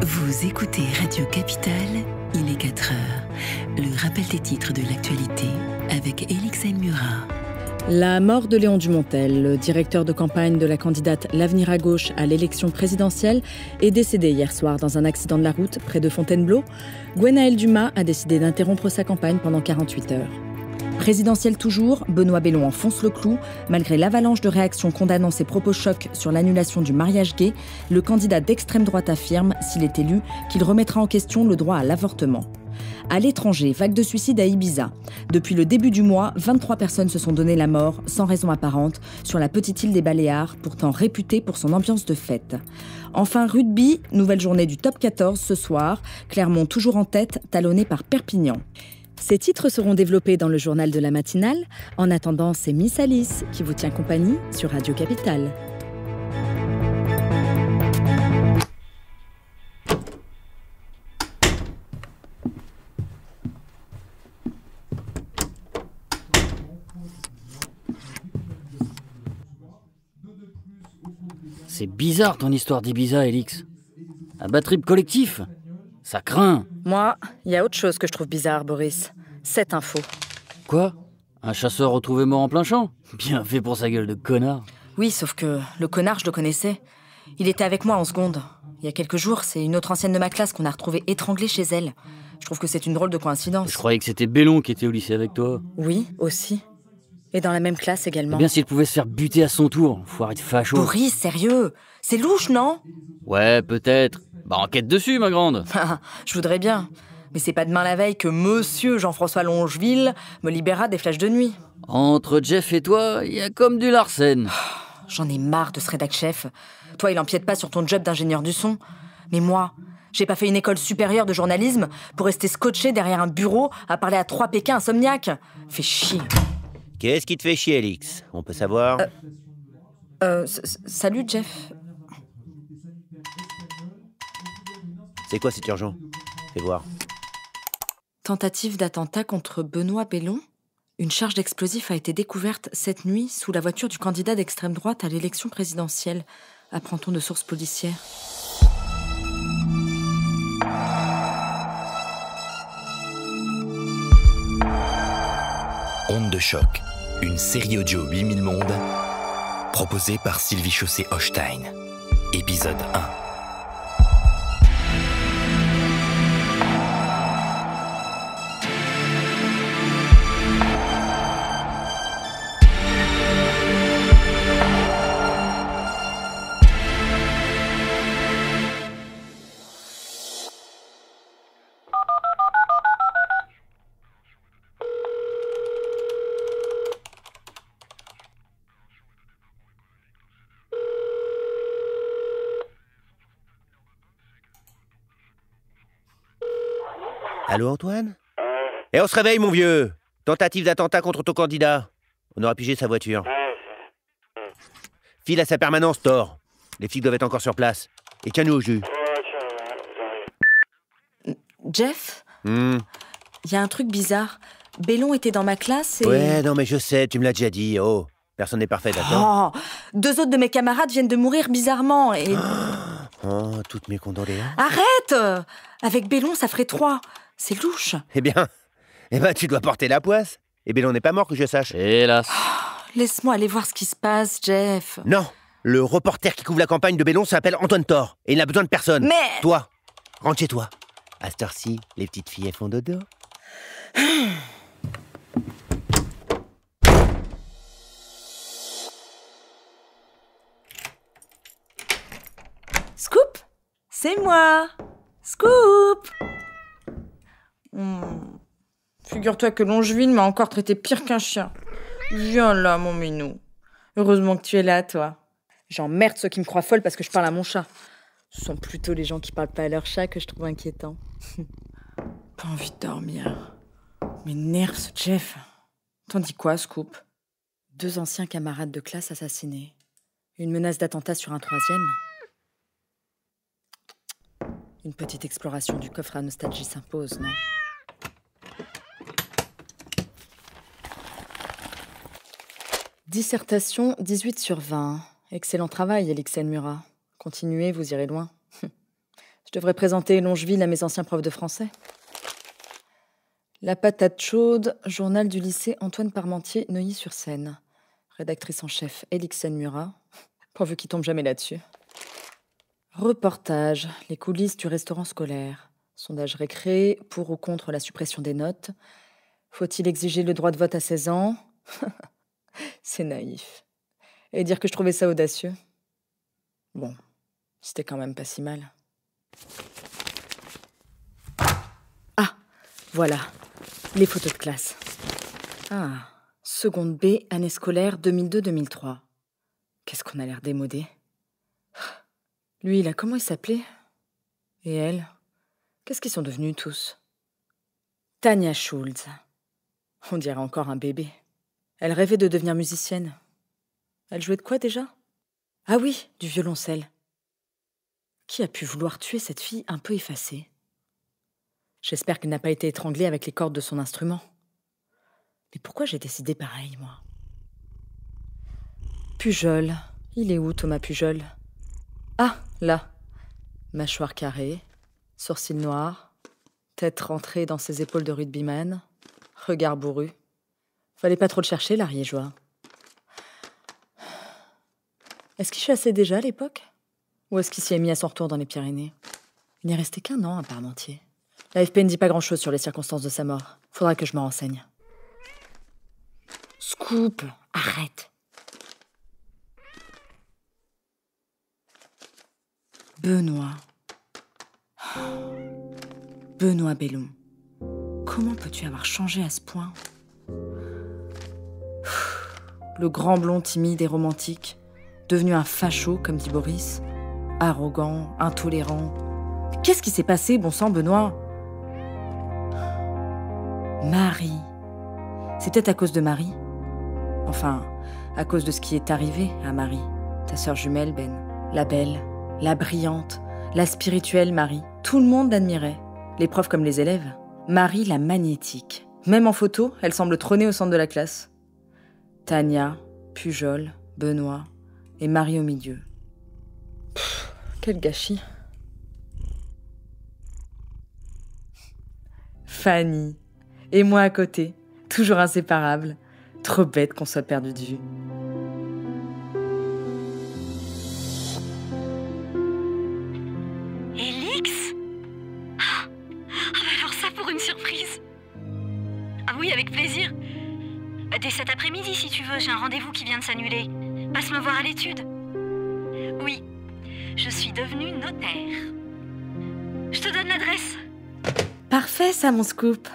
Vous écoutez Radio Capitale, il est 4 heures. Le rappel des titres de l'actualité avec Élix Murat. La mort de Léon Dumontel, le directeur de campagne de la candidate L'Avenir à gauche à l'élection présidentielle, est décédé hier soir dans un accident de la route près de Fontainebleau. Gwenaël Dumas a décidé d'interrompre sa campagne pendant 48 heures. Présidentielle toujours, Benoît Bellon enfonce le clou. Malgré l'avalanche de réactions condamnant ses propos chocs sur l'annulation du mariage gay, le candidat d'extrême droite affirme, s'il est élu, qu'il remettra en question le droit à l'avortement. À l'étranger, vague de suicides à Ibiza. Depuis le début du mois, 23 personnes se sont donné la mort, sans raison apparente, sur la petite île des Baléares, pourtant réputée pour son ambiance de fête. Enfin, rugby, nouvelle journée du top 14 ce soir. Clermont toujours en tête, talonné par Perpignan. Ces titres seront développés dans le journal de la matinale. En attendant, c'est Miss Alice qui vous tient compagnie sur Radio Capitale. C'est bizarre ton histoire d'Ibiza, Élix. Un bad trip collectif, ça craint. Moi, il y a autre chose que je trouve bizarre, Boris. Cette info. Quoi? Un chasseur retrouvé mort en plein champ? Bien fait pour sa gueule de connard. Oui, sauf que le connard, je le connaissais. Il était avec moi en seconde. Il y a quelques jours, c'est une autre ancienne de ma classe qu'on a retrouvée étranglée chez elle. Je trouve que c'est une drôle de coïncidence. Je croyais que c'était Bellon qui était au lycée avec toi. Oui, aussi. Et dans la même classe également. Eh bien, s'il pouvait se faire buter à son tour, foiré de facho. Boris, sérieux? C'est louche, non? Ouais, peut-être. Bah, enquête dessus, ma grande. Je voudrais bien. Mais c'est pas demain la veille que monsieur Jean-François Longeville me libérera des flashs de nuit. Entre Jeff et toi, il y a comme du Larsen. J'en ai marre de ce rédac chef. Toi, il empiète pas sur ton job d'ingénieur du son. Mais moi, j'ai pas fait une école supérieure de journalisme pour rester scotché derrière un bureau à parler à 3 Pékins insomniaques. Fais chier. Qu'est-ce qui te fait chier, Élix? On peut savoir? Salut, Jeff. C'est quoi, c'est urgent? Fais voir. Tentative d'attentat contre Benoît Bellon. Une charge d'explosifs a été découverte cette nuit sous la voiture du candidat d'extrême droite à l'élection présidentielle, apprend-on de sources policières. Onde de choc, une série audio 8000 mondes, proposée par Sylvie Chaussé-Hochstein. Épisode 1. Allô, Antoine? Eh, on se réveille, mon vieux! Tentative d'attentat contre ton candidat. On aura pigé sa voiture. File à sa permanence, Thor. Les flics doivent être encore sur place. Et tiens-nous au jus. Jeff, il y a un truc bizarre. Bellon était dans ma classe et... Ouais, non, mais je sais, tu me l'as déjà dit. Oh, personne n'est parfait, d'accord? Oh, 2 autres de mes camarades viennent de mourir bizarrement et... Oh, toutes mes condoléances. Arrête! Avec Bellon, ça ferait 3. C'est louche. Eh bien, tu dois porter la poisse. Et Bellon n'est pas mort, que je sache. Hélas. Laisse-moi aller voir ce qui se passe, Jeff. Non, le reporter qui couvre la campagne de Bellon s'appelle Antoine Thor. Et il n'a besoin de personne. Mais... Toi, rentre chez toi. À cette heure-ci, les petites filles, elles font dodo. Scoop, c'est moi. Scoop. Figure-toi que Longeville m'a encore traité pire qu'un chien. Viens là, mon minou. Heureusement que tu es là, toi. J'emmerde ceux qui me croient folle parce que je parle à mon chat. Ce sont plutôt les gens qui parlent pas à leur chat que je trouve inquiétants. Pas envie de dormir. M'énerve ce Jeff. T'en dis quoi, Scoop? 2 anciens camarades de classe assassinés. Une menace d'attentat sur un 3e. Une petite exploration du coffre à nostalgie s'impose, non? Dissertation 18/20. Excellent travail, Élix Murat. Continuez, vous irez loin. Je devrais présenter Longeville à mes anciens profs de français. La patate chaude, journal du lycée Antoine Parmentier, Neuilly-sur-Seine. Rédactrice en chef, Elixen Murat. Pourvu qu'il tombe jamais là-dessus. Reportage, les coulisses du restaurant scolaire. Sondage récré, pour ou contre la suppression des notes. Faut-il exiger le droit de vote à 16 ans? C'est naïf. Et dire que je trouvais ça audacieux. Bon, c'était quand même pas si mal. Ah, voilà, les photos de classe. Ah, seconde B, année scolaire 2002-2003. Qu'est-ce qu'on a l'air démodé. Lui, là, comment il s'appelait? Et elle? Qu'est-ce qu'ils sont devenus tous? Tania Schulz. On dirait encore un bébé. Elle rêvait de devenir musicienne. Elle jouait de quoi déjà? Ah oui, du violoncelle. Qui a pu vouloir tuer cette fille un peu effacée? J'espère qu'elle n'a pas été étranglée avec les cordes de son instrument. Mais pourquoi j'ai décidé pareil, moi? Pujol. Il est où, Thomas Pujol? Ah, là. Mâchoire carrée, sourcils noirs, tête rentrée dans ses épaules de rugbyman, regard bourru. Fallait pas trop le chercher, l'ariégeois. Est-ce qu'il chassait déjà à l'époque? Ou est-ce qu'il s'y est mis à son retour dans les Pyrénées? Il n'est resté qu'1 an à Parmentier. L'AFP ne dit pas grand-chose sur les circonstances de sa mort. Faudra que je me renseigne. Scoop, arrête. Benoît. Benoît Bellon. Comment peux-tu avoir changé à ce point? Le grand blond timide et romantique, devenu un facho, comme dit Boris, arrogant, intolérant. Qu'est-ce qui s'est passé, bon sang, Benoît? Marie. C'est peut-être à cause de Marie. Enfin, à cause de ce qui est arrivé à Marie, ta sœur jumelle, Ben. La belle, la brillante, la spirituelle Marie. Tout le monde l'admirait, les profs comme les élèves. Marie la magnétique. Même en photo, elle semble trôner au centre de la classe. Tania, Pujol, Benoît et Marie au milieu. Pff, quel gâchis. Fanny. Et moi à côté, toujours inséparables. Trop bête qu'on soit perdu de vue. Élix? Ah, alors ça pour une surprise. Ah oui, avec plaisir. Dès cet après-midi, si tu veux, j'ai un rendez-vous qui vient de s'annuler. Passe me voir à l'étude. Oui, je suis devenue notaire. Je te donne l'adresse. Parfait, ça, mon scoop.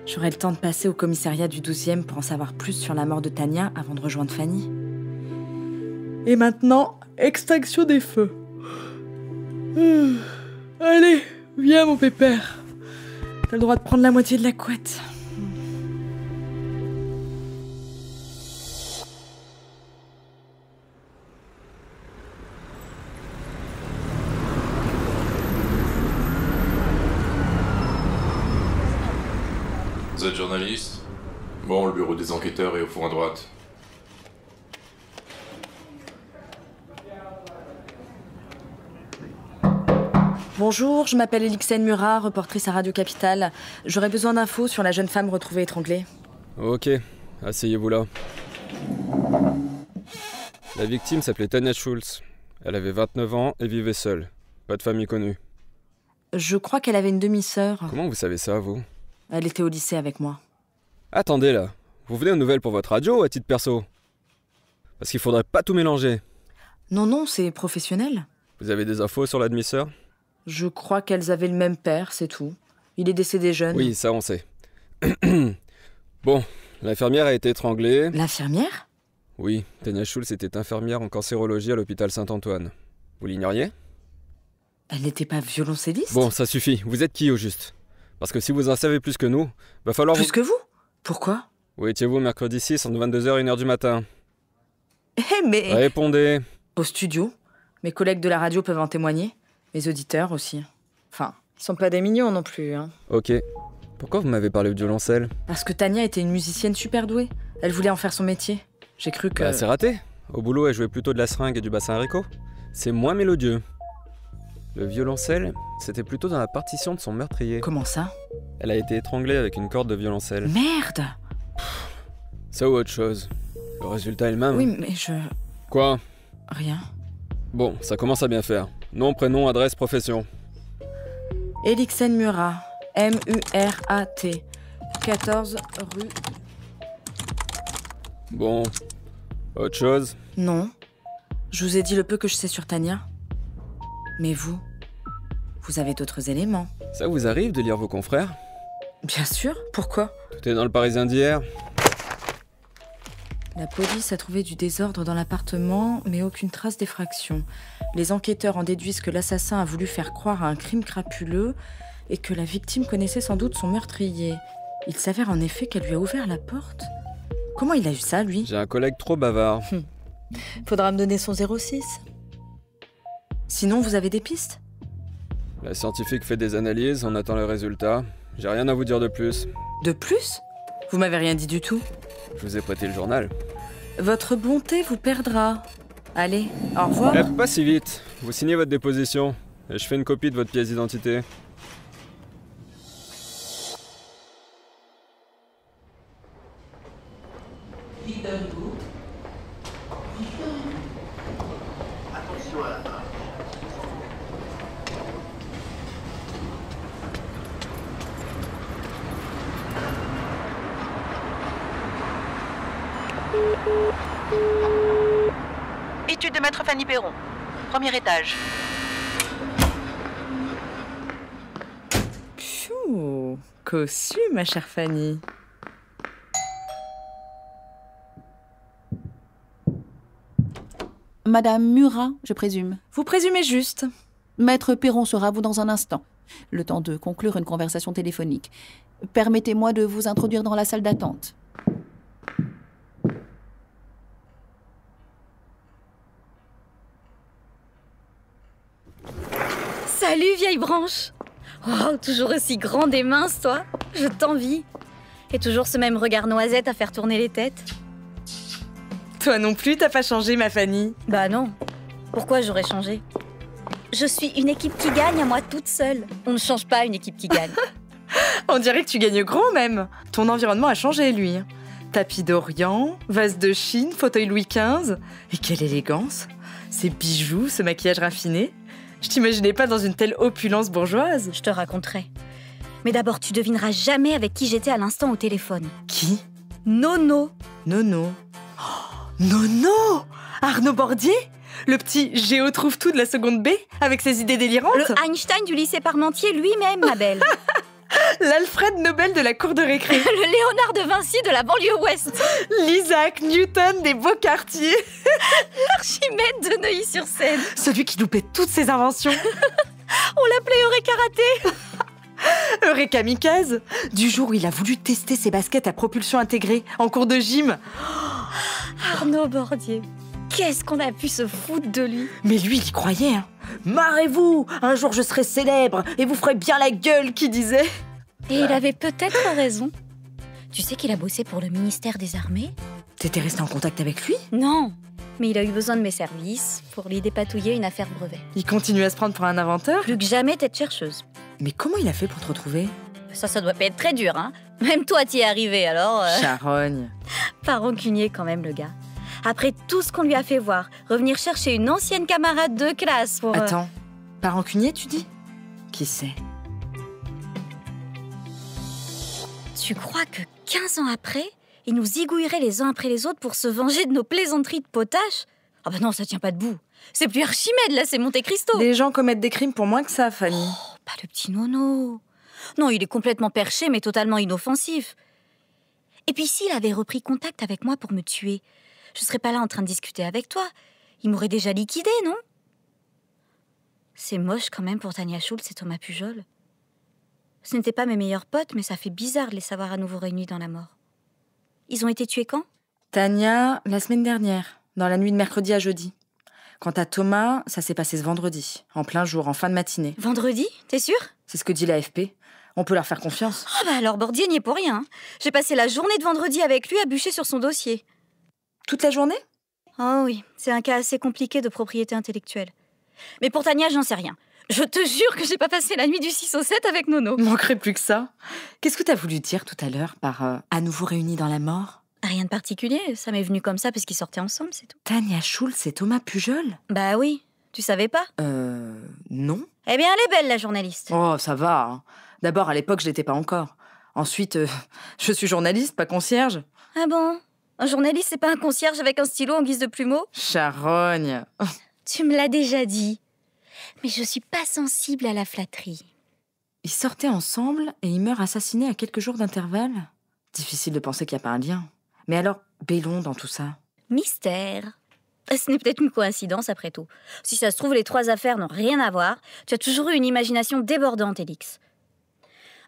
J'aurai le temps de passer au commissariat du 12e pour en savoir plus sur la mort de Tania avant de rejoindre Fanny. Et maintenant, extinction des feux. Allez, viens, mon pépère. T'as le droit de prendre la moitié de la couette. Vous êtes journaliste? Bon, le bureau des enquêteurs est au fond à droite. Bonjour, je m'appelle Elixen Murat, reportrice à Radio Capitale. J'aurais besoin d'infos sur la jeune femme retrouvée étranglée. Ok, asseyez-vous là. La victime s'appelait Tania Schulz. Elle avait 29 ans et vivait seule. Pas de famille connue. Je crois qu'elle avait une demi-sœur. Comment vous savez ça, vous? Elle était au lycée avec moi. Attendez là, vous venez aux nouvelles pour votre radio ou à titre perso? Parce qu'il faudrait pas tout mélanger. Non, c'est professionnel. Vous avez des infos sur la demi-sœur? Je crois qu'elles avaient le même père, c'est tout. Il est décédé jeune. Oui, ça on sait. Bon, l'infirmière a été étranglée. L'infirmière? Oui, Tania Schulz était infirmière en cancérologie à l'hôpital Saint-Antoine. Vous l'ignoriez? Elle n'était pas violoncelliste? Bon, ça suffit. Vous êtes qui au juste? Parce que si vous en savez plus que nous, va falloir... Plus que vous? Pourquoi? Où étiez-vous mercredi 6 entre 22h et 1h du matin? Mais... Répondez. Au studio. Mes collègues de la radio peuvent en témoigner. Mes auditeurs aussi. Enfin, ils sont pas des mignons non plus, hein. Ok. Pourquoi vous m'avez parlé de violoncelle? Parce que Tania était une musicienne super douée. Elle voulait en faire son métier. J'ai cru que... Bah, c'est raté. Au boulot, elle jouait plutôt de la seringue et du bassin haricot. C'est moins mélodieux. Le violoncelle, c'était plutôt dans la partition de son meurtrier. Comment ça? Elle a été étranglée avec une corde de violoncelle. Merde! Ça ou autre chose. Le résultat est le même. Oui, mais je... Quoi? Rien. Bon, ça commence à bien faire. Nom, prénom, adresse, profession. Elixen Murat. M-U-R-A-T. 14 rue... Bon. Autre chose? Non. Je vous ai dit le peu que je sais sur Tania. Mais vous avez d'autres éléments. Ça vous arrive de lire vos confrères? Bien sûr, pourquoi? Tout est dans le Parisien d'hier. La police a trouvé du désordre dans l'appartement, mais aucune trace d'effraction. Les enquêteurs en déduisent que l'assassin a voulu faire croire à un crime crapuleux et que la victime connaissait sans doute son meurtrier. Il s'avère en effet qu'elle lui a ouvert la porte. Comment il a eu ça, lui? J'ai un collègue trop bavard. Faudra me donner son 06. Sinon, vous avez des pistes? La scientifique fait des analyses, on attend les résultats. J'ai rien à vous dire de plus. De plus? Vous m'avez rien dit du tout. Je vous ai prêté le journal. Votre bonté vous perdra. Allez, au revoir. Pas si vite. Vous signez votre déposition. Et je fais une copie de votre pièce d'identité. Attention à la marche. Étude de maître Fanny Perron. Premier étage. Pfiou, cossu, ma chère Fanny. Madame Murat, je présume. Vous présumez juste. Maître Perron sera à vous dans un instant. Le temps de conclure une conversation téléphonique. Permettez-moi de vous introduire dans la salle d'attente. Salut, vieille branche! Oh, toujours aussi grande et mince, toi! Je t'envie! Et toujours ce même regard noisette à faire tourner les têtes. Toi non plus, t'as pas changé, ma Fanny. Bah non. Pourquoi j'aurais changé? Je suis une équipe qui gagne à moi toute seule. On ne change pas une équipe qui gagne. On dirait que tu gagnes gros, même. Ton environnement a changé, lui. Tapis d'Orient, vase de Chine, fauteuil Louis XV. Et quelle élégance! Ces bijoux, ce maquillage raffiné. Je t'imaginais pas dans une telle opulence bourgeoise. Je te raconterai. Mais d'abord, tu devineras jamais avec qui j'étais à l'instant au téléphone. Qui? Nono. Nono. Oh, Nono! Arnaud Bordier? Le petit Géo trouve-tout de la seconde B, avec ses idées délirantes? Le Einstein du lycée Parmentier lui-même, ma belle. L'Alfred Nobel de la cour de récré. Le Léonard de Vinci de la banlieue ouest. L'Isaac Newton des beaux quartiers. L'Archimède de Neuilly-sur-Seine. Celui qui loupait toutes ses inventions. On l'appelait Eureka Raté. Eureka Kamikaze. Du jour où il a voulu tester ses baskets à propulsion intégrée en cours de gym. Arnaud Bordier. Qu'est-ce qu'on a pu se foutre de lui? Mais lui, il y croyait, hein. Marrez-vous, un jour je serai célèbre et vous ferez bien la gueule, qui disait. Et il avait peut-être raison. Tu sais qu'il a bossé pour le ministère des Armées? T'étais resté en contact avec lui? Non, mais il a eu besoin de mes services pour lui dépatouiller une affaire brevet. Il continue à se prendre pour un inventeur? Plus que jamais tête chercheuse. Mais comment il a fait pour te retrouver? Ça doit pas être très dur, hein. Même toi t'y es arrivé, alors... Charogne. Pas rancunier quand même, le gars. Après tout ce qu'on lui a fait voir, revenir chercher une ancienne camarade de classe pour... Attends, pas rancunier, tu dis? Qui sait? Tu crois que 15 ans après, il nous zigouillerait les uns après les autres pour se venger de nos plaisanteries de potache? Ah bah non, ça tient pas debout. C'est plus Archimède, là, c'est Monte Cristo. Les gens commettent des crimes pour moins que ça, Fanny. Oh, pas le petit Nono. Non, il est complètement perché, mais totalement inoffensif. Et puis s'il avait repris contact avec moi pour me tuer, je serais pas là en train de discuter avec toi. Il m'aurait déjà liquidé, non? C'est moche quand même pour Tania Schultz et Thomas Pujol. Ce n'étaient pas mes meilleurs potes, mais ça fait bizarre de les savoir à nouveau réunis dans la mort. Ils ont été tués quand? Tania, la semaine dernière, dans la nuit de mercredi à jeudi. Quant à Thomas, ça s'est passé ce vendredi, en plein jour, en fin de matinée. Vendredi? T'es sûr? C'est ce que dit l'AFP. On peut leur faire confiance. Ah bah alors Bordier n'y est pour rien. J'ai passé la journée de vendredi avec lui à bûcher sur son dossier. Toute la journée? Oh oui, c'est un cas assez compliqué de propriété intellectuelle. Mais pour Tania, j'en sais rien. Je te jure que j'ai pas passé la nuit du 6 au 7 avec Nono. Manquerait plus que ça. Qu'est-ce que t'as voulu dire tout à l'heure par à nouveau réunis dans la mort? Rien de particulier, ça m'est venu comme ça parce qu'ils sortaient ensemble, c'est tout. Tania Schulz et Thomas Pujol? Bah oui, tu savais pas? Non. Eh bien, elle est belle, la journaliste. Oh, ça va. Hein. D'abord, à l'époque, je l'étais pas encore. Ensuite, je suis journaliste, pas concierge. Ah bon? Un journaliste, c'est pas un concierge avec un stylo en guise de plumeau? Charogne. Tu me l'as déjà dit. Mais je suis pas sensible à la flatterie. Ils sortaient ensemble et ils meurent assassinés à quelques jours d'intervalle. Difficile de penser qu'il n'y a pas un lien. Mais alors, Bellon dans tout ça? Mystère. Ce n'est peut-être une coïncidence après tout. Si ça se trouve, les 3 affaires n'ont rien à voir. Tu as toujours eu une imagination débordante, Élix.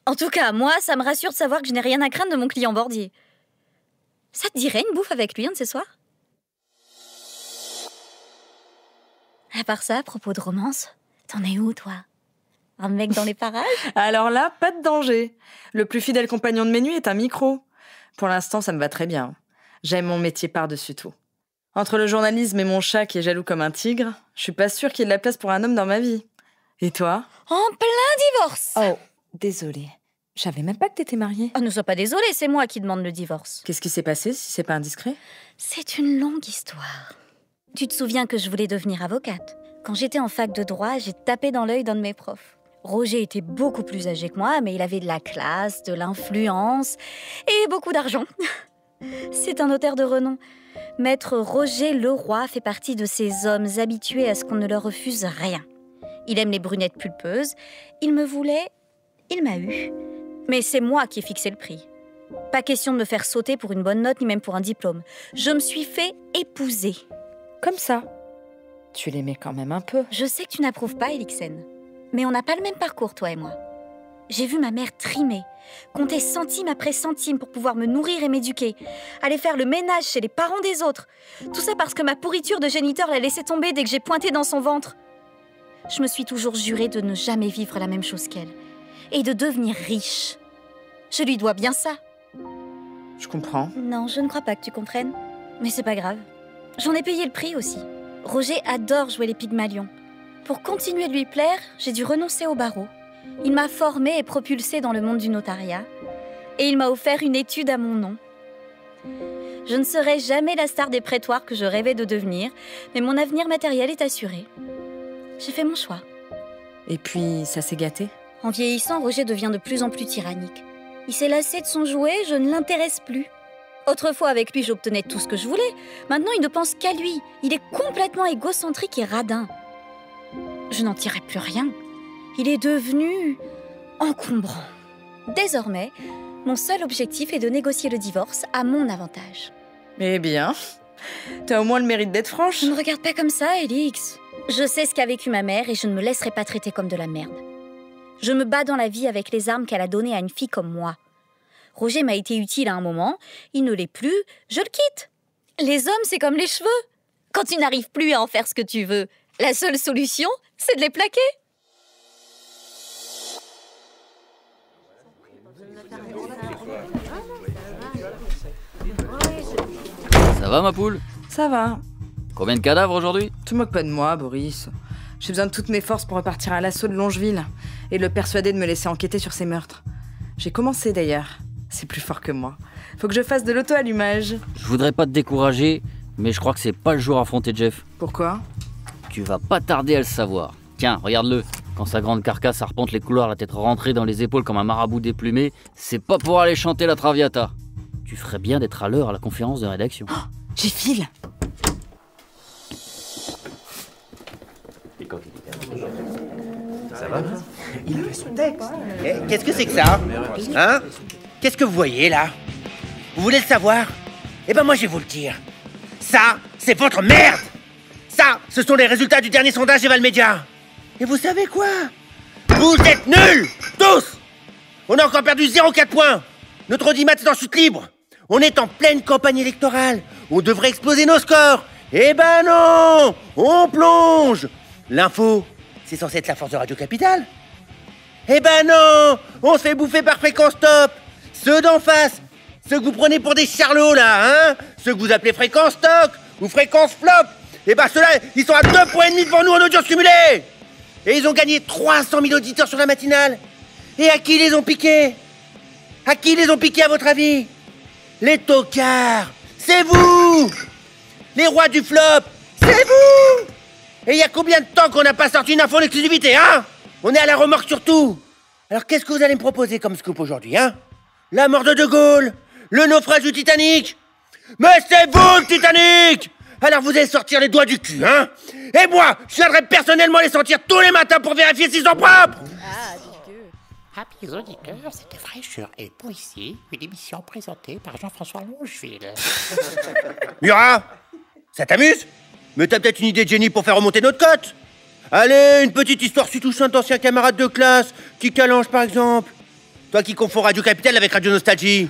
En tout cas, moi, ça me rassure de savoir que je n'ai rien à craindre de mon client bordier. Ça te dirait une bouffe avec lui un de ces soirs? À part ça, à propos de romance, t'en es où, toi? Un mec dans les parages? Alors là, pas de danger. Le plus fidèle compagnon de mes nuits est un micro. Pour l'instant, ça me va très bien. J'aime mon métier par-dessus tout. Entre le journalisme et mon chat qui est jaloux comme un tigre, je suis pas sûre qu'il y ait de la place pour un homme dans ma vie. Et toi? En plein divorce! Oh, désolée. Je savais même pas que t'étais mariée. Oh, ne sois pas désolée, c'est moi qui demande le divorce. Qu'est-ce qui s'est passé, si c'est pas indiscret? C'est une longue histoire. Tu te souviens que je voulais devenir avocate? Quand j'étais en fac de droit, j'ai tapé dans l'œil d'un de mes profs. Roger était beaucoup plus âgé que moi, mais il avait de la classe, de l'influence et beaucoup d'argent. C'est un notaire de renom. Maître Roger Leroy fait partie de ces hommes habitués à ce qu'on ne leur refuse rien. Il aime les brunettes pulpeuses. Il me voulait, il m'a eu. Mais c'est moi qui ai fixé le prix. Pas question de me faire sauter pour une bonne note, ni même pour un diplôme. Je me suis fait épouser. Comme ça. Tu l'aimais quand même un peu. Je sais que tu n'approuves pas, Elixen. Mais on n'a pas le même parcours, toi et moi. J'ai vu ma mère trimer, compter centime après centime pour pouvoir me nourrir et m'éduquer, aller faire le ménage chez les parents des autres. Tout ça parce que ma pourriture de géniteur l'a laissé tomber dès que j'ai pointé dans son ventre. Je me suis toujours juré de ne jamais vivre la même chose qu'elle et de devenir riche. Je lui dois bien ça. Je comprends. Non, je ne crois pas que tu comprennes. Mais c'est pas grave. J'en ai payé le prix aussi. Roger adore jouer les Pygmalions. Pour continuer de lui plaire, j'ai dû renoncer au barreau. Il m'a formée et propulsée dans le monde du notariat. Et il m'a offert une étude à mon nom. Je ne serai jamais la star des prétoires que je rêvais de devenir, mais mon avenir matériel est assuré. J'ai fait mon choix. Et puis, ça s'est gâté? En vieillissant, Roger devient de plus en plus tyrannique. Il s'est lassé de son jouet, je ne l'intéresse plus. Autrefois, avec lui, j'obtenais tout ce que je voulais. Maintenant, il ne pense qu'à lui. Il est complètement égocentrique et radin. Je n'en tirerai plus rien. Il est devenu encombrant. Désormais, mon seul objectif est de négocier le divorce à mon avantage. Eh bien, t'as au moins le mérite d'être franche. Ne me regarde pas comme ça, Élix. Je sais ce qu'a vécu ma mère et je ne me laisserai pas traiter comme de la merde. Je me bats dans la vie avec les armes qu'elle a données à une fille comme moi. Roger m'a été utile à un moment, il ne l'est plus, je le quitte. Les hommes, c'est comme les cheveux. Quand tu n'arrives plus à en faire ce que tu veux, la seule solution, c'est de les plaquer. Ça va, ma poule? Ça va. Combien de cadavres aujourd'hui? Tu moques pas de moi, Boris. J'ai besoin de toutes mes forces pour repartir à l'assaut de Longeville et le persuader de me laisser enquêter sur ces meurtres. J'ai commencé d'ailleurs. C'est plus fort que moi. Faut que je fasse de l'auto-allumage. Je voudrais pas te décourager, mais je crois que c'est pas le jour à affronter Jeff. Pourquoi? Tu vas pas tarder à le savoir. Tiens, regarde-le. Quand sa grande carcasse arpente les couloirs, la tête rentrée dans les épaules comme un marabout déplumé, c'est pas pour aller chanter la Traviata. Tu ferais bien d'être à l'heure à la conférence de rédaction. Oh, j'ai file. Ça va? Il a fait son texte. Qu'est-ce que c'est que ça? Hein? Qu'est-ce que vous voyez là? Vous voulez le savoir? Eh ben moi je vais vous le dire. Ça, c'est votre merde! Ça, ce sont les résultats du dernier sondage Eval Media. Et vous savez quoi? Vous êtes nuls! Tous! On a encore perdu 0,4 points. Notre audimat est en chute libre. On est en pleine campagne électorale. On devrait exploser nos scores. Eh ben non! On plonge! L'info, c'est censé être la force de Radio Capitale. Eh ben non! On se fait bouffer par Fréquence Top. Ceux d'en face, ceux que vous prenez pour des charlots là, hein? Ceux que vous appelez Fréquence Stock ou Fréquence Flop. Et bah ceux-là, ils sont à 2,5 points devant nous en audience cumulée. Et ils ont gagné 300 000 auditeurs sur la matinale. Et à qui les ont piqués? À qui les ont piqués à votre avis? Les tocards, c'est vous. Les rois du flop, c'est vous. Et il y a combien de temps qu'on n'a pas sorti une info en exclusivité, hein? On est à la remorque sur tout. Alors qu'est-ce que vous allez me proposer comme scoop aujourd'hui, hein? La mort de Gaulle, le naufrage du Titanic. Mais c'est vous le Titanic! Alors vous allez sortir les doigts du cul, hein? Et moi, je viendrai personnellement les sentir tous les matins pour vérifier s'ils sont propres! Amis auditeurs, c'était Fraîcheur et Poésie, une émission présentée par Jean-François Longeville. Murat, ça t'amuse? Mais t'as peut-être une idée de génie pour faire remonter notre cote? Allez, une petite histoire si touchante d'anciens camarades de classe, qui Calange par exemple. Toi qui confonds Radio Capital avec Radio Nostalgie.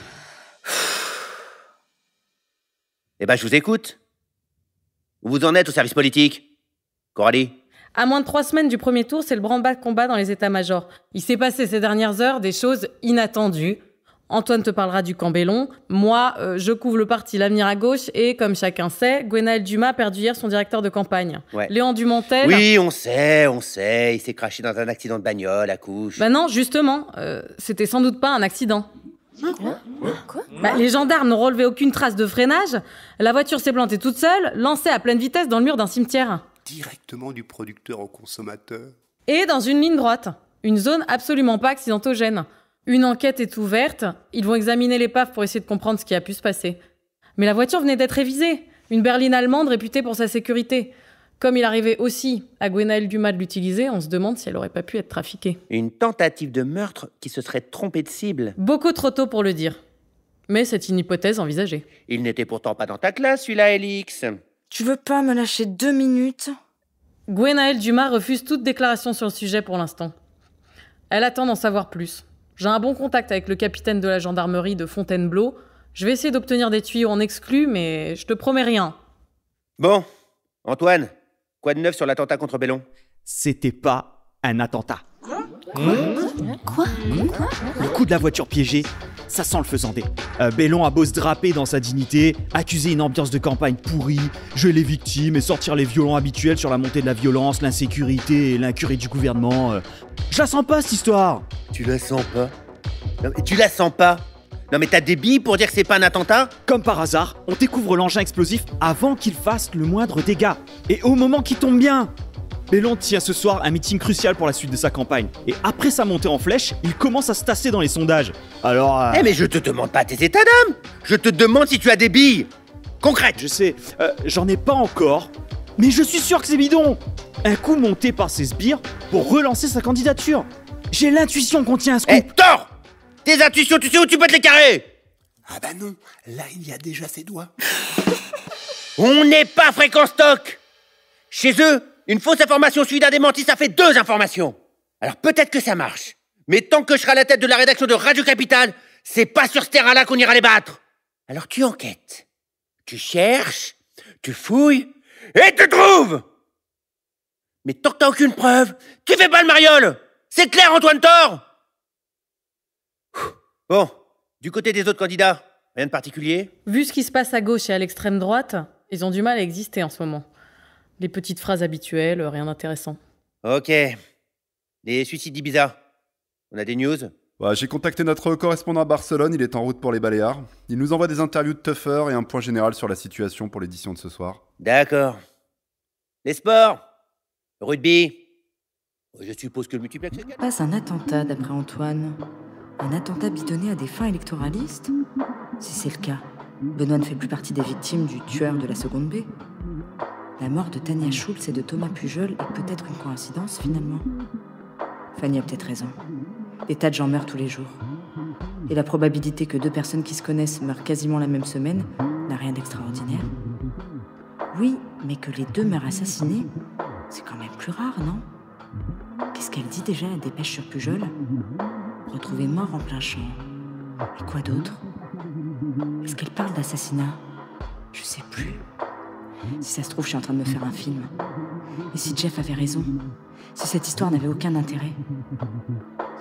Eh ben, je vous écoute. Où vous en êtes au service politique, Coralie? À moins de 3 semaines du premier tour, c'est le branle-bas de combat dans les états-majors. Il s'est passé ces dernières heures des choses inattendues. Antoine te parlera du camp Bellon. Moi, je couvre le parti L'Avenir à gauche et, comme chacun sait, Gwenaël Dumas a perdu hier son directeur de campagne. Ouais. Léon Dumontel... Oui, on sait. Il s'est craché dans un accident de bagnole à couche. Bah non, justement, c'était sans doute pas un accident. Quoi? Les gendarmes n'ont relevé aucune trace de freinage. La voiture s'est plantée toute seule, lancée à pleine vitesse dans le mur d'un cimetière. Directement du producteur au consommateur. Et dans une ligne droite. Une zone absolument pas accidentogène. Une enquête est ouverte. Ils vont examiner l'épave pour essayer de comprendre ce qui a pu se passer. Mais la voiture venait d'être révisée. Une berline allemande réputée pour sa sécurité. Comme il arrivait aussi à Gwenaël Dumas de l'utiliser, on se demande si elle aurait pas pu être trafiquée. Une tentative de meurtre qui se serait trompée de cible. Beaucoup trop tôt pour le dire. Mais c'est une hypothèse envisagée. Il n'était pourtant pas dans ta classe, celui-là, Elix. Tu veux pas me lâcher 2 minutes? Gwenaël Dumas refuse toute déclaration sur le sujet pour l'instant. Elle attend d'en savoir plus. J'ai un bon contact avec le capitaine de la gendarmerie de Fontainebleau. Je vais essayer d'obtenir des tuyaux en exclu, mais je te promets rien. Bon, Antoine, quoi de neuf sur l'attentat contre Bellon? C'était pas un attentat. Quoi? Le coup de la voiture piégée, ça sent le faisandé. Bellon a beau se draper dans sa dignité, accuser une ambiance de campagne pourrie, jouer les victimes et sortir les violons habituels sur la montée de la violence, l'insécurité et l'incurie du gouvernement. Je la sens pas, cette histoire. Tu la sens pas? Non, mais tu la sens pas? Non mais t'as des billes pour dire que c'est pas un attentat? Comme par hasard, on découvre l'engin explosif avant qu'il fasse le moindre dégât. Et au moment qui tombe bien. Bellon tient ce soir un meeting crucial pour la suite de sa campagne. Et après sa montée en flèche, il commence à se tasser dans les sondages. Alors... mais je te demande pas tes états d'âme. Je te demande si tu as des billes concrètes. Je sais, j'en ai pas encore. Mais je suis sûr que c'est bidon. Un coup monté par ses sbires pour relancer sa candidature. J'ai l'intuition qu'on tient un scoop. Tort! Tes intuitions, tu sais où tu peux te les carrer? Ah bah non, là il y a déjà ses doigts. On n'est pas fréquent stock. Chez eux, une fausse information suivie d'un démenti, ça fait 2 informations. Alors peut-être que ça marche. Mais tant que je serai à la tête de la rédaction de Radio Capital, c'est pas sur ce terrain-là qu'on ira les battre. Alors tu enquêtes. Tu cherches, tu fouilles, et tu trouves. Mais tant que t'as aucune preuve, tu fais pas le mariole. C'est clair, Antoine Thor? Bon, du côté des autres candidats, rien de particulier? Vu ce qui se passe à gauche et à l'extrême droite, ils ont du mal à exister en ce moment. Les petites phrases habituelles, rien d'intéressant. Ok. Les suicides d'Ibiza, on a des news? J'ai contacté notre correspondant à Barcelone, il est en route pour les Baléares. Il nous envoie des interviews de tuffers et un point général sur la situation pour l'édition de ce soir. D'accord. Les sports? Rugby? Je suppose que le multiplex... Pas un attentat, d'après Antoine. Un attentat bidonné à des fins électoralistes? Si c'est le cas, Benoît ne fait plus partie des victimes du tueur de la seconde B. La mort de Tania Schultz et de Thomas Pujol est peut-être une coïncidence, finalement. Fanny a peut-être raison. Des tas de gens meurent tous les jours. Et la probabilité que 2 personnes qui se connaissent meurent quasiment la même semaine n'a rien d'extraordinaire. Oui, mais que les 2 meurent assassinés, c'est quand même plus rare, non? Qu'est-ce qu'elle dit déjà, la dépêche sur Pujol? Retrouvé mort en plein champ. Et quoi d'autre? Est-ce qu'elle parle d'assassinat? Je sais plus. Si ça se trouve, je suis en train de me faire un film. Et si Jeff avait raison? Si cette histoire n'avait aucun intérêt?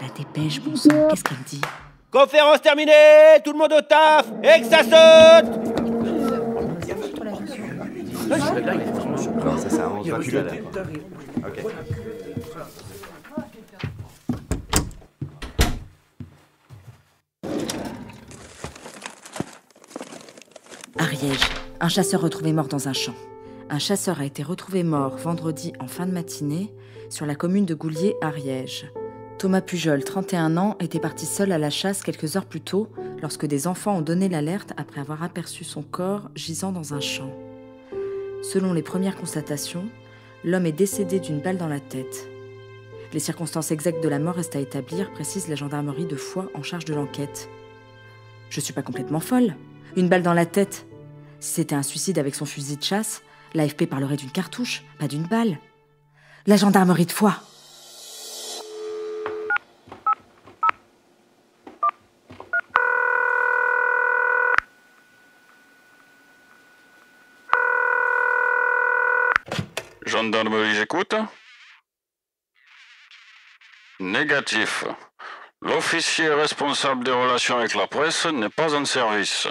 La dépêche, bon sang, qu'est-ce qu'elle dit? Conférence terminée! Tout le monde au taf! Et que ça saute! Non, ça avance pas plus là. Ok. Ariège, un chasseur retrouvé mort dans un champ. Un chasseur a été retrouvé mort vendredi en fin de matinée sur la commune de Goulier-Ariège. Thomas Pujol, 31 ans, était parti seul à la chasse quelques heures plus tôt lorsque des enfants ont donné l'alerte après avoir aperçu son corps gisant dans un champ. Selon les premières constatations, l'homme est décédé d'une balle dans la tête. Les circonstances exactes de la mort restent à établir, précise la gendarmerie de Foix en charge de l'enquête. Je suis pas complètement folle. Une balle dans la tête. Si c'était un suicide avec son fusil de chasse, l'AFP parlerait d'une cartouche, pas d'une balle. La gendarmerie de Foix. Gendarmerie, j'écoute. Négatif. L'officier responsable des relations avec la presse n'est pas en service.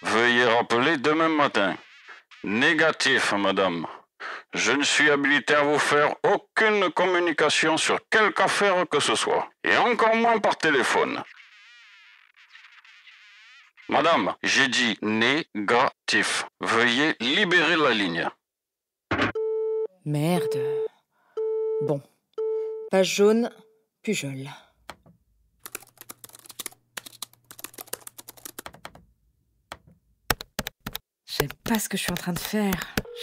Veuillez rappeler demain matin. Négatif, madame. Je ne suis habilité à vous faire aucune communication sur quelque affaire que ce soit, et encore moins par téléphone. Madame, j'ai dit négatif. Veuillez libérer la ligne. Merde. Bon. Page jaune, Pujol. J'aime pas ce que je suis en train de faire.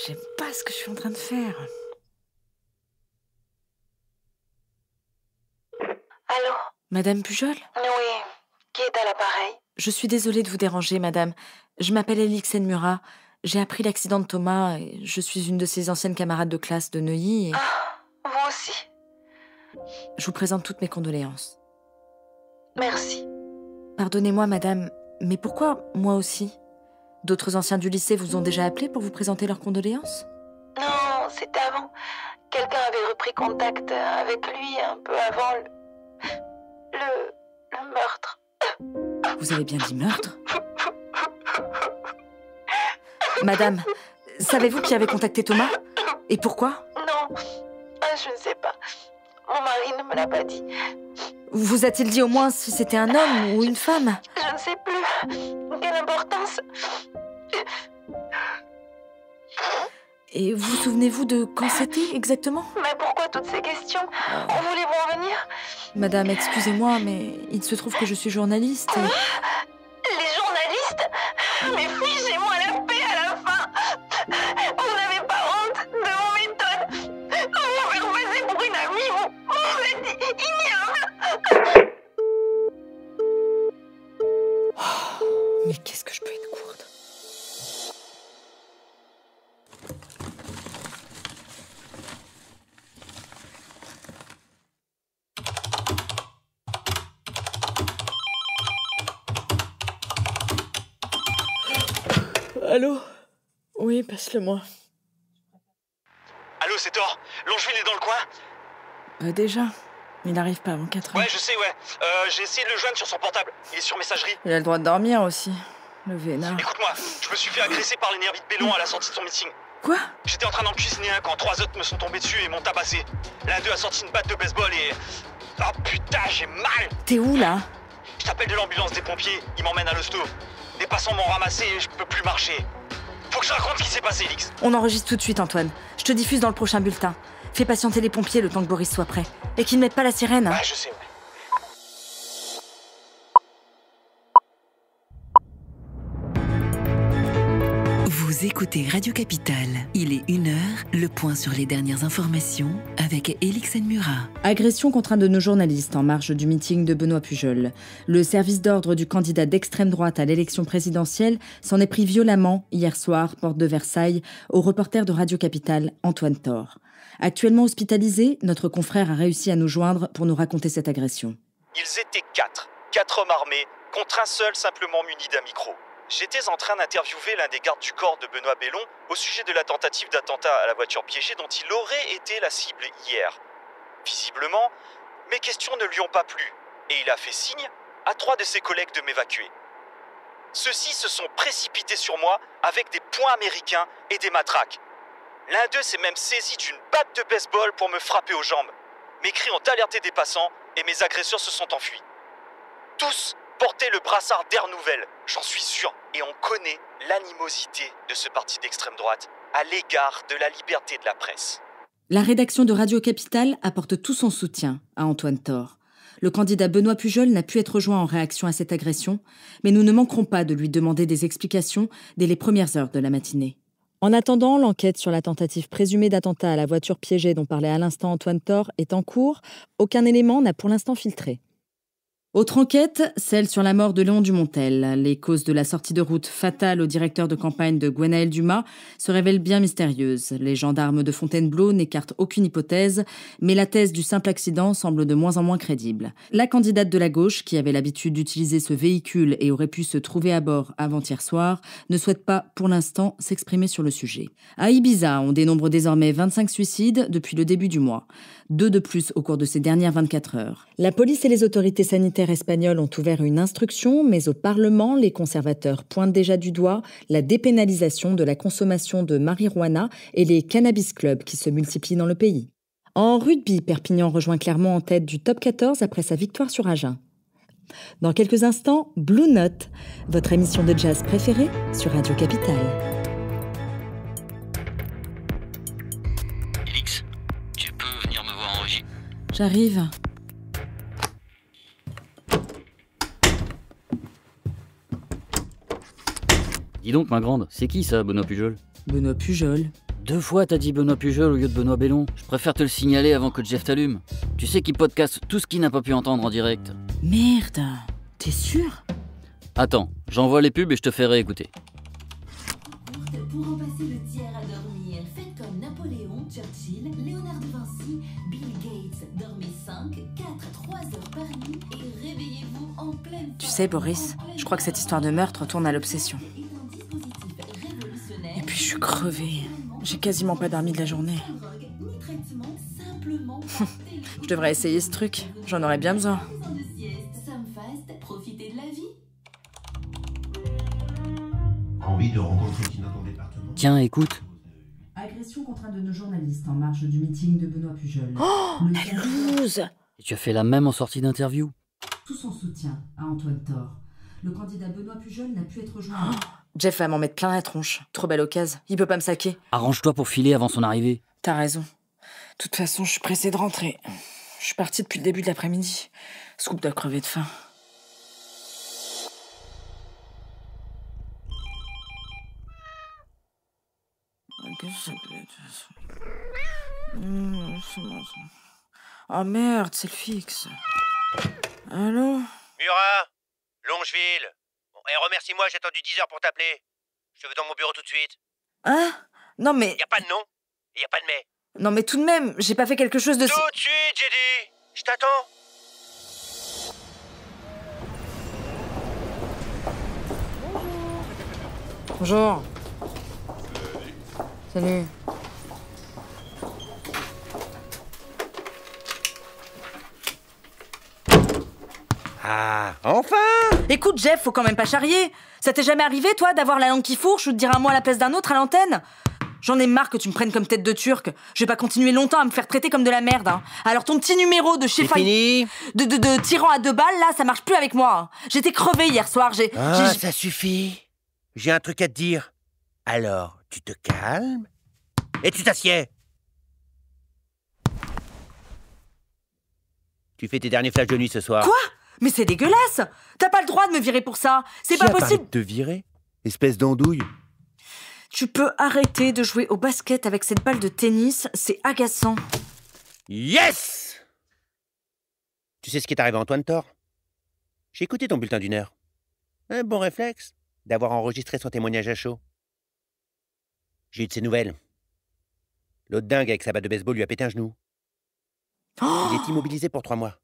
J'aime pas ce que je suis en train de faire. Allô? Madame Pujol? Oui. Qui est à l'appareil? Je suis désolée de vous déranger, madame. Je m'appelle Elixen Murat. J'ai appris l'accident de Thomas et je suis une de ses anciennes camarades de classe de Neuilly et... Ah, vous aussi. Je vous présente toutes mes condoléances. Merci. Pardonnez-moi, madame, mais pourquoi moi aussi? D'autres anciens du lycée vous ont déjà appelé pour vous présenter leurs condoléances? Non, c'était avant. Quelqu'un avait repris contact avec lui un peu avant le meurtre. Vous avez bien dit meurtre? Madame, savez-vous qui avait contacté Thomas? Et pourquoi? Non, je ne sais pas. Mon mari ne me l'a pas dit. Vous a-t-il dit au moins si c'était un homme ou une femme? Je ne sais plus. Quelle importance? Et vous souvenez-vous de quand c'était exactement? Mais pourquoi toutes ces questions? Où voulez-vous en venir? Madame, excusez-moi, mais il se trouve que je suis journaliste et... Les journalistes? Mais fichez-moi la paix à la fin! Vous n'avez pas honte de vos méthodes? Vous faire passer pour une amie, vous êtes ignoble! Mais qu'est-ce que je peux être courte? Allô? Oui, passe-le-moi. Allô, c'est Thor. Longeville est dans le coin? Déjà, il n'arrive pas avant 4 heures. Ouais, je sais, ouais. J'ai essayé de le joindre sur son portable. Il est sur messagerie. Il a le droit de dormir aussi, le vénard. Écoute-moi, je me suis fait agresser par les nervis de Bellon à la sortie de son meeting. Quoi? J'étais en train d'en cuisiner un quand 3 autres me sont tombés dessus et m'ont tabassé. L'un d'eux a sorti une batte de baseball et... Oh putain, j'ai mal! T'es où, là? Je t'appelle de l'ambulance des pompiers, ils m'emmènent à l'hosto. Des passants m'ont ramassé et je peux plus marcher. Faut que je raconte ce qui s'est passé, Elix. On enregistre tout de suite, Antoine. Je te diffuse dans le prochain bulletin. Fais patienter les pompiers le temps que Boris soit prêt. Et qu'ils ne mettent pas la sirène. Ouais, je sais, ouais. Vous écoutez Radio Capitale. Il est 1h, le point sur les dernières informations avec Elixen Murat. Agression contre un de nos journalistes en marge du meeting de Benoît Pujol. Le service d'ordre du candidat d'extrême droite à l'élection présidentielle s'en est pris violemment hier soir, porte de Versailles, au reporter de Radio Capitale, Antoine Thor. Actuellement hospitalisé, notre confrère a réussi à nous joindre pour nous raconter cette agression. Ils étaient 4 hommes armés, contre un seul simplement muni d'un micro. J'étais en train d'interviewer l'un des gardes du corps de Benoît Bellon au sujet de la tentative d'attentat à la voiture piégée dont il aurait été la cible hier. Visiblement, mes questions ne lui ont pas plu et il a fait signe à 3 de ses collègues de m'évacuer. Ceux-ci se sont précipités sur moi avec des poings américains et des matraques. L'un d'eux s'est même saisi d'une batte de baseball pour me frapper aux jambes. Mes cris ont alerté des passants et mes agresseurs se sont enfuis. Tous portaient le brassard d'Air Nouvelle, j'en suis sûr. Et on connaît l'animosité de ce parti d'extrême droite à l'égard de la liberté de la presse. La rédaction de Radio Capitale apporte tout son soutien à Antoine Thor. Le candidat Benoît Pujol n'a pu être rejoint en réaction à cette agression, mais nous ne manquerons pas de lui demander des explications dès les premières heures de la matinée. En attendant, l'enquête sur la tentative présumée d'attentat à la voiture piégée dont parlait à l'instant Antoine Thor est en cours. Aucun élément n'a pour l'instant filtré. Autre enquête, celle sur la mort de Léon Dumontel. Les causes de la sortie de route fatale au directeur de campagne de Gwenaël Dumas se révèlent bien mystérieuses. Les gendarmes de Fontainebleau n'écartent aucune hypothèse, mais la thèse du simple accident semble de moins en moins crédible. La candidate de la gauche, qui avait l'habitude d'utiliser ce véhicule et aurait pu se trouver à bord avant-hier soir, ne souhaite pas, pour l'instant, s'exprimer sur le sujet. À Ibiza, on dénombre désormais 25 suicides depuis le début du mois. 2 de plus au cours de ces dernières 24 heures. La police et les autorités sanitaires espagnoles ont ouvert une instruction, mais au Parlement, les conservateurs pointent déjà du doigt la dépénalisation de la consommation de marijuana et les cannabis clubs qui se multiplient dans le pays. En rugby, Perpignan rejoint Clermont en tête du top 14 après sa victoire sur Agen. Dans quelques instants, Blue Note, votre émission de jazz préférée sur Radio Capitale. J'arrive. Dis donc, ma grande, c'est qui ça, Benoît Pujol? Benoît Pujol. 2 fois t'as dit Benoît Pujol au lieu de Benoît Bellon. Je préfère te le signaler avant que Jeff t'allume. Tu sais qu'il podcast tout ce qu'il n'a pas pu entendre en direct. Merde, t'es sûr? Attends, j'envoie les pubs et je te fais réécouter. Pour remplacer le tiers à dormir, faites comme Napoléon, Churchill, Léonard de Vinci, Bill Gates. Dormez 5, 4, 3 heures par nuit et réveillez-vous en pleine... Tu sais, Boris, je crois que cette histoire de meurtre tourne à l'obsession. Et puis je suis crevée. J'ai quasiment pas dormi de la journée. Je devrais essayer ce truc. J'en aurais bien besoin. Envie de rencontrer qui dans ton département? Tiens, écoute. Agression contre un de nos journalistes en marge du meeting de Benoît Pujol. Oh, la loose! Et tu as fait la même en sortie d'interview. Tout son soutien à Antoine Thor. Le candidat Benoît Pujol n'a pu être rejoint. Jeff va m'en mettre plein la tronche. Trop belle occasion. Il peut pas me saquer. Arrange-toi pour filer avant son arrivée. T'as raison. De toute façon, je suis pressée de rentrer. Je suis partie depuis le début de l'après-midi. Scoop doit crever de faim. Oh merde, c'est le fixe. Allô? Murat, Longeville. Bon, et remercie-moi, j'ai attendu 10 heures pour t'appeler. Je te veux dans mon bureau tout de suite. Hein? Non mais... Y a pas de nom, et y a pas de mais. Non mais tout de même, j'ai pas fait quelque chose de... Tout de suite, j'ai dit. Je t'attends. Bonjour. Salut. Ah, enfin! Écoute, Jeff, faut quand même pas charrier. Ça t'est jamais arrivé, toi, d'avoir la langue qui fourche ou de dire un mot à la place d'un autre à l'antenne? J'en ai marre que tu me prennes comme tête de turc. Je vais pas continuer longtemps à me faire traiter comme de la merde. Hein. Alors ton petit numéro de chef de tyran à 2 balles, là, ça marche plus avec moi. Hein. J'étais crevée hier soir. Ça suffit. J'ai un truc à te dire. Alors, tu te calmes et tu t'assieds. Tu fais tes derniers flashs de nuit ce soir. Quoi? Mais c'est dégueulasse! T'as pas le droit de me virer pour ça! C'est pas possible! De te virer? Espèce d'andouille. Tu peux arrêter de jouer au basket avec cette balle de tennis, c'est agaçant. Yes! Tu sais ce qui est arrivé à Antoine Thor? J'ai écouté ton bulletin d'1 heure. Un bon réflexe d'avoir enregistré son témoignage à chaud. J'ai eu de ses nouvelles. L'autre dingue avec sa batte de baseball lui a pété un genou. Il est immobilisé pour 3 mois.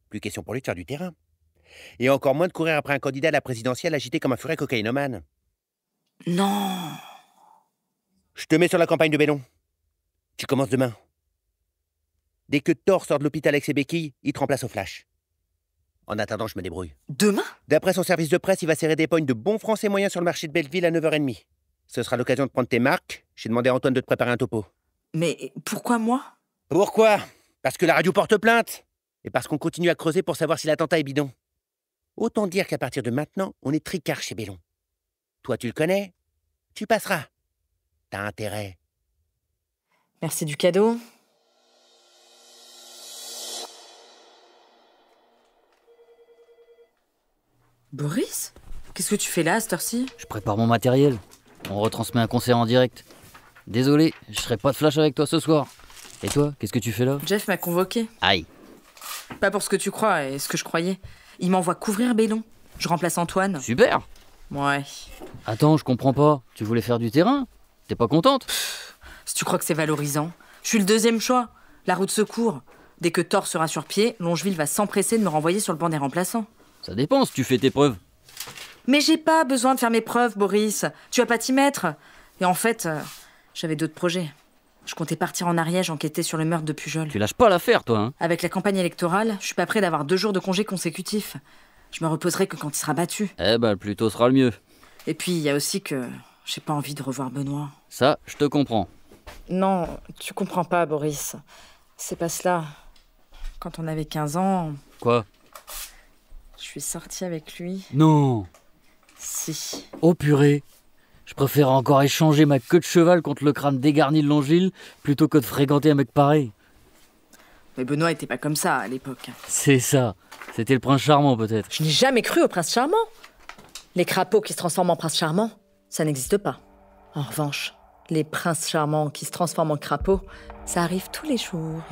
Plus question pour lui de faire du terrain. Et encore moins de courir après un candidat à la présidentielle agité comme un furet cocaïnomane. Non. Je te mets sur la campagne de Bellon. Tu commences demain. Dès que Thor sort de l'hôpital avec ses béquilles, il te remplace au flash. En attendant, je me débrouille. Demain? D'après son service de presse, il va serrer des pognes de bons français moyens sur le marché de Belleville à 9h30. Ce sera l'occasion de prendre tes marques. J'ai demandé à Antoine de te préparer un topo. Mais pourquoi moi? Pourquoi? Parce que la radio porte plainte. Et parce qu'on continue à creuser pour savoir si l'attentat est bidon. Autant dire qu'à partir de maintenant, on est tricard chez Bellon. Toi, tu le connais? Tu passeras. T'as intérêt. Merci du cadeau. Boris? Qu'est-ce que tu fais là à cette heure-ci? Je prépare mon matériel. On retransmet un concert en direct. Désolé, je serai pas de flash avec toi ce soir. Et toi, qu'est-ce que tu fais là? Jeff m'a convoqué. Aïe. Pas pour ce que tu crois et ce que je croyais. Il m'envoie couvrir Bellon. Je remplace Antoine. Super. Ouais. Attends, je comprends pas. Tu voulais faire du terrain? T'es pas contente? Si tu crois que c'est valorisant. Je suis le deuxième choix. La roue de secours. Dès que Thor sera sur pied, Longeville va s'empresser de me renvoyer sur le banc des remplaçants. Ça dépend si tu fais tes preuves. Mais j'ai pas besoin de faire mes preuves, Boris. Tu vas pas t'y mettre. Et en fait, j'avais d'autres projets. Je comptais partir en Ariège enquêter sur le meurtre de Pujol. Tu lâches pas l'affaire, toi, hein? Avec la campagne électorale, je suis pas prêt d'avoir 2 jours de congé consécutifs. Je me reposerai que quand il sera battu. Eh ben, plus tôt sera le mieux. Et puis, il y a aussi que j'ai pas envie de revoir Benoît. Ça, je te comprends. Non, tu comprends pas, Boris. C'est pas cela. Quand on avait 15 ans... Quoi? Je suis sortie avec lui. Non. Si. Oh purée. Je préfère encore échanger ma queue de cheval contre le crâne dégarni de Longeville plutôt que de fréquenter un mec pareil. Mais Benoît était pas comme ça à l'époque. C'est ça. C'était le prince charmant, peut-être. Je n'ai jamais cru au prince charmant. Les crapauds qui se transforment en prince charmant, ça n'existe pas. En revanche, les princes charmants qui se transforment en crapauds, ça arrive tous les jours.